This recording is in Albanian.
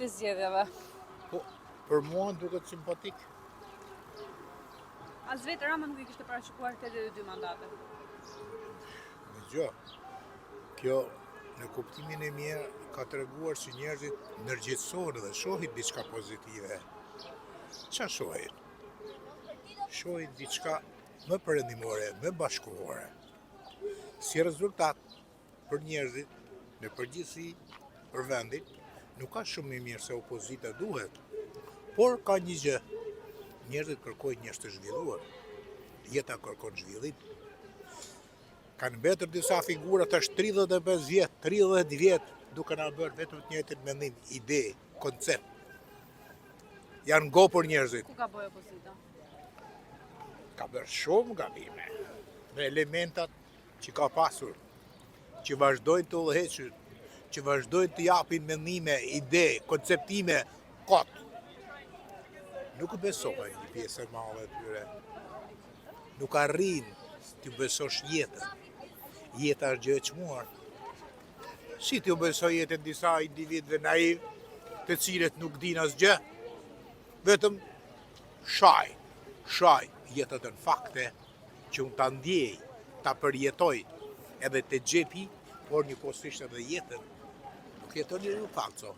këtij zgjedhjeve? Po, për mua duket simpatik. As vetë Rama nuk i kishte parashikuar 82 mandate. Në gjë, kjo në kuptimin e mirë ka treguar që njerëzit ndërgjegjësohen dhe shohin diçka pozitive. Çfarë shohin? Shohin diçka më perëndimore, më bashkëkohore. Si rezultat, për njerëzit, në përgjithësi, për vendin, nuk ka shumë më mirë se opozita duhet, por ka një gjë. Njerëzit kërkojnë njerëz të zhvilluar. Jeta kërkon zhvillim. Kanë mbetur disa figura tash 35 vjet, 30 vjet, duke na bërë vetëm të njëjtin mendim, ide, koncept. Janë ngopur njerëzit. Ku ka bëj opozita? Ka bërë shumë gabime. Me elementat që ka pasur, që vazhdojnë të udhëheqin, që vazhdojnë të japin mendime, ide, konceptime, kot. Nuk besohen një pjesë e madhe e tyre. Nuk arrin të besosh jetën. Jeta është gjë e çmuar. Si të besoj jetën disa individëve naiv, të cilët nuk dinë asgjë, vetëm shaj, jetët në fakte që unë ta ndjej, ta përjetoj edhe të xhepi, por njëkohësisht edhe jetën. Nuk jeton një falso.